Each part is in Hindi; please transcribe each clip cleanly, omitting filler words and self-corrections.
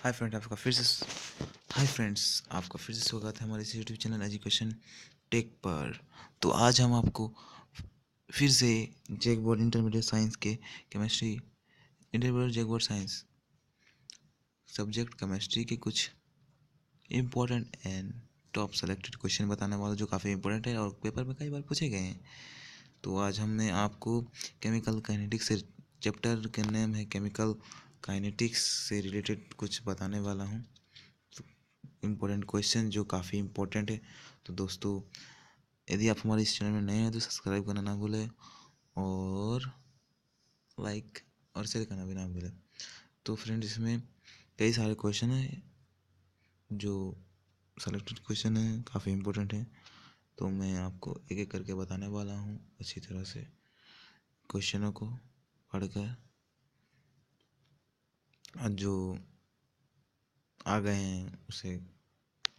हाय फ्रेंड्स, आपका फिर से स्वागत है हमारे इस यूट्यूब चैनल एजुकेशन टेक पर। तो आज हम आपको फिर से जैक बोर्ड इंटरमीडिएट साइंस के chemistry intermediate JAC board science subject chemistry के कुछ important and top selected question बताने वाला, जो काफ़ी इंपॉर्टेंट है और पेपर में कई बार पूछे गए हैं। तो आज हमने आपको केमिकल काइनेटिक्स से, चैप्टर का नेम है केमिकल काइनेटिक्स से रिलेटेड कुछ बताने वाला हूँ। इम्पोर्टेंट क्वेश्चन जो काफ़ी इम्पोर्टेंट है। तो दोस्तों, यदि आप हमारे इस चैनल में नए हैं तो सब्सक्राइब करना ना भूलें और लाइक और शेयर करना भी ना भूलें। तो फ्रेंड्स, इसमें कई सारे क्वेश्चन हैं जो सेलेक्टेड क्वेश्चन हैं, काफ़ी इम्पोर्टेंट है। तो मैं आपको एक एक करके बताने वाला हूँ अच्छी तरह से क्वेश्चनों को पढ़कर। आज जो आ गए हैं उसे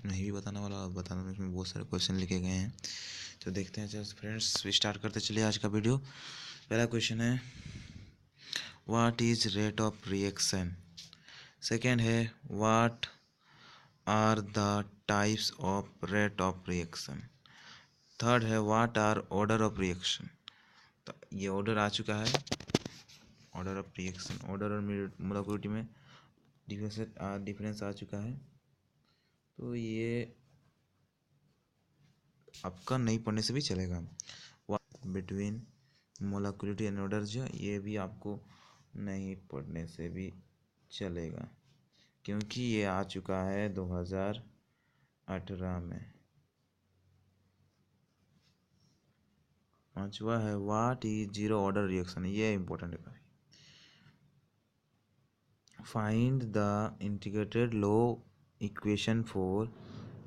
नहीं भी बताने वाला, और बताने में इसमें बहुत सारे क्वेश्चन लिखे गए हैं। तो देखते हैं। चलो फ्रेंड्स, स्टार्ट करते चलिए आज का वीडियो। पहला क्वेश्चन है, what is rate of reaction. Second है, what are the types of rate of reaction. Third है, what are order of reaction. तो ये ऑर्डर आ चुका है, ऑर्डर ऑफ रिएक्शन, ऑर्डर और मोलेकुलरिटी में डिफरेंस आ चुका है। तो ये आपका नहीं पढ़ने से भी चलेगा। बिटवीन मोलेकुलरिटी एंड ऑर्डर, जो ये भी आपको नहीं पढ़ने से भी चलेगा, क्योंकि ये आ चुका है 2018 में। पांचवा है, what is zero order reaction. ये इंपॉर्टेंट है काफी। Find the integrated low equation for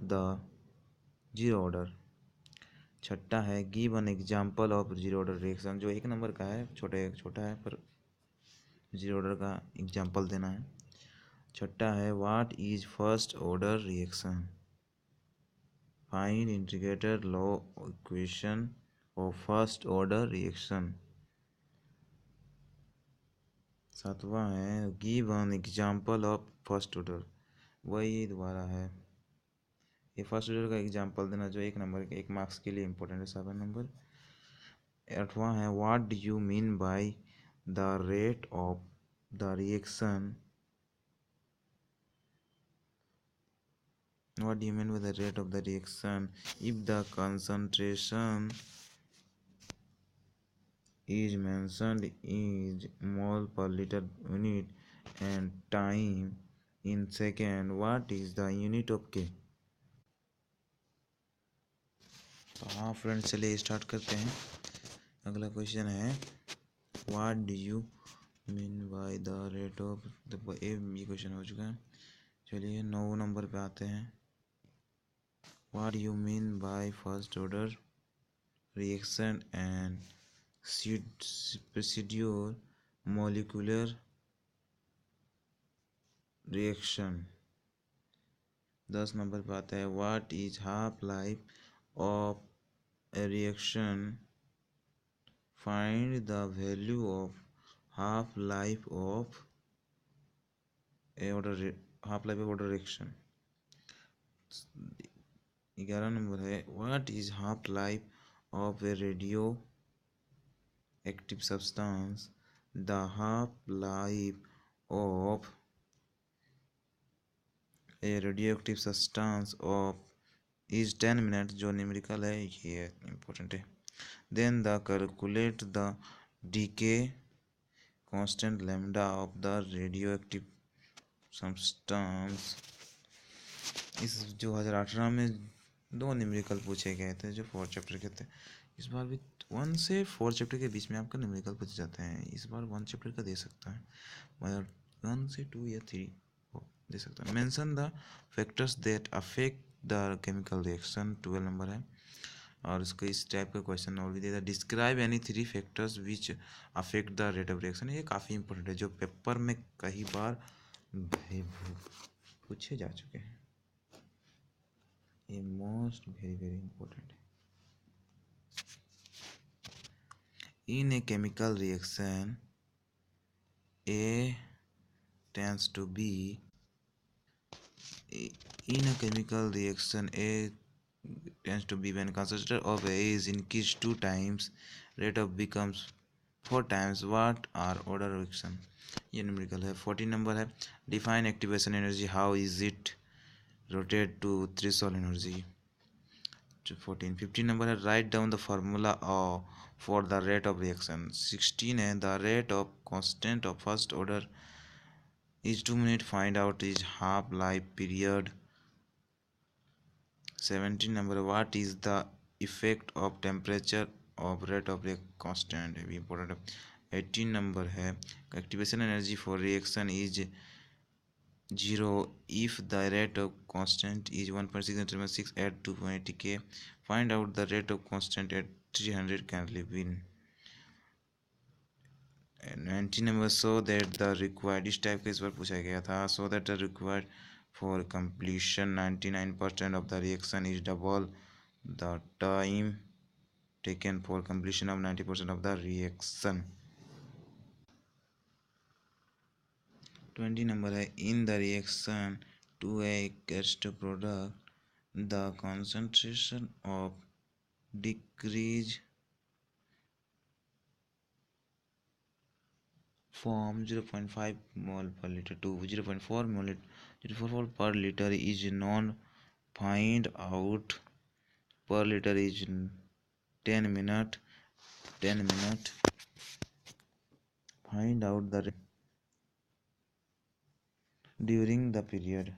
the zero order. छठा है, give an example of zero order reaction. जो एक नंबर का है, छोटा है, पर जीरो ऑर्डर का एग्जांपल देना है। छठा है, what is first order reaction. Find integrated low equation of first order reaction. सातवां है, give an example of first order. वही दोबारा है, ये फर्स्ट ऑर्डर का एग्जांपल देना, जो एक नंबर के 1 मार्क्स के लिए इंपॉर्टेंट है, 7 नंबर। आठवां है, what do you mean by the rate of the reaction. What do you mean by the rate of the reaction if the concentration is mentioned is mole per liter unit and time in second? What is the unit of K? तो हाँ फ्रेंड्स, चलिए स्टार्ट करते हैं। अगला क्वेश्चन है, what do you mean by the rate of the, ये क्वेश्चन हो चुका है। चलिए 9 नंबर पे आते हैं। What you mean by first order reaction and procedure molecular reaction। 10 number पे आता है, what is half life of a reaction. Find the value of half life of order reaction. 11 number है, what is half life of a radioactive substance. The half life of a radioactive substance of is 10 minute. जो न्यूमेरिकल है ये इंपॉर्टेंट है। Then the calculate the decay constant lambda of the radioactive substance. इस 2018 में 2 न्यूमेरिकल पूछे गए थे जो 4 चैप्टर के थे। इस बार भी 1 से 4 चैप्टर के बीच में आपका न्यूमेरिकल पूछे जाते हैं। इस बार 1 चैप्टर का दे सकता है, मगर 1 से 2 या 3 दे सकता है। Mention the factors that affect the chemical reaction. 12 number है, और इसको इस टाइप का क्वेश्चन और भी देता है, describe any 3 factors which affect the rate of reaction. ये काफ़ी इंपॉर्टेंट है, जो पेपर में कई बार पूछे जा चुके हैं। ये मोस्ट वेरी इंपॉर्टेंट है। In a chemical reaction, A tends to B In a chemical reaction, A tends to be when concentration of A is increased 2 times, rate of becomes 4 times. What are order reaction? ये न्यूमेरिकल है. 14 नंबर है. Define activation energy. How is it rotate to threshold energy? 14. 15 number है. Write down the formula for the rate of reaction. 16 है. The rate of constant of first order is 2 minutes. Find out its half life period. 17 number, what is the effect of temperature of rate of constant है भी important है. 18 number है activation energy for reaction is 0 if the rate of constant is 1.6 at 2.8 K. Find out the rate of constant at 300 Kelvin. 19 number, so that the required, इस टाइप का इस बार पूछा गया था. so that the required for completion 99% of the reaction is double the time taken for completion of 90% of the reaction. 20 number है in the reaction to a cast product the concentration of decrease from 0.5 mol per liter to 0.4 mol 0.44 per liter is known. Find out per liter is 10 minute. 10 minute. Find out the during the period.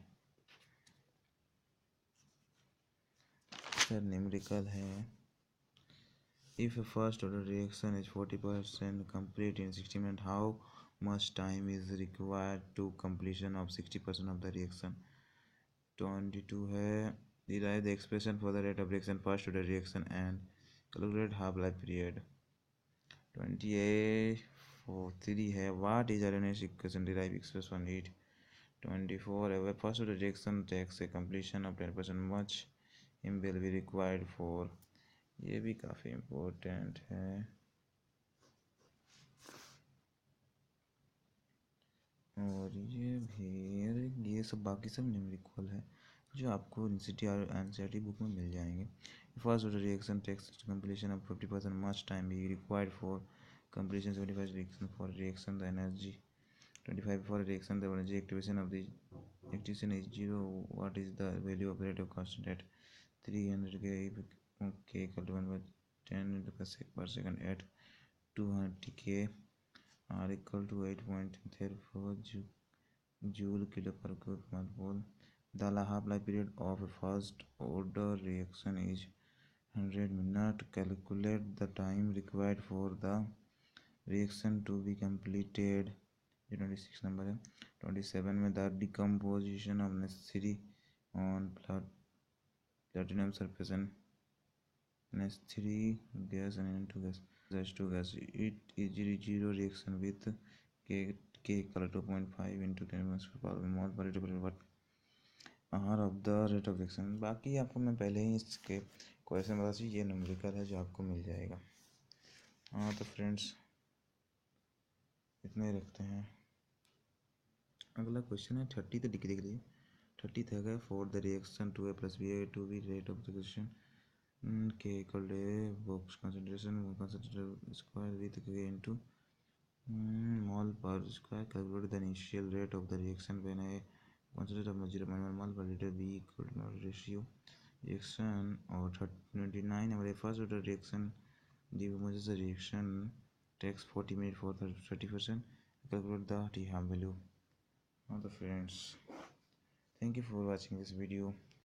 Sir numerical है. If a first order reaction is 40% complete in 60 minutes, how much time is required to completion of 60% of the reaction? 22 है. Derive the expression for the rate of reaction first order reaction and calculate half life period. 28 for 3 है. What is RNA equation? Derive expression it. 24 है. First order reaction takes a completion of 10% much M will be required for. ये भी काफ़ी इम्पोर्टेंट है. और ये सब बाकी सब न्यूमेरिकल है जो आपको एनसीटी और एनसीईआरटी बुक में मिल जाएंगे. First order reaction takes completion of 50% much time be required for completion. 75 reaction for reaction the energy 25 for reaction the energy activation of the activation is 0. What is the value of rate of constant at 300 K equal to 1/10 per second at 200 K are equal to 8.04 joule kilo per cubic mole. The half life period of a first order reaction is 100 minutes. Calculate the time required for the reaction to be completed. 26 number है. 27 में the decomposition of necessary on platinum surface and NH3 gas and N2 gas. H2 gas. It is zero reaction with K equal to 2.5 into 10 mol per liter. What are of the rate of reaction? बाकी आपको मैं पहले ही इसके क्वेश्चन बता दी. ये न्यूमेरिकल है जो आपको मिल जाएगा. हाँ तो फ्रेंड्स इतना ही रखते हैं. अगला क्वेश्चन है 30 तो देख लीजिए. 30 है for the reaction two A plus B A two B rate of reaction K equal to A box concentration square with K into mol per square. Calculate the initial rate of the reaction when a concentration of 0.1 mol per liter B equal to ratio reaction. और 29 हमारे फर्स्ट ऑर्डर रिएक्शन दी मुझे से reaction takes 40 minutes for 30%. Calculate the T half value. Now the friends, thank you for watching this video.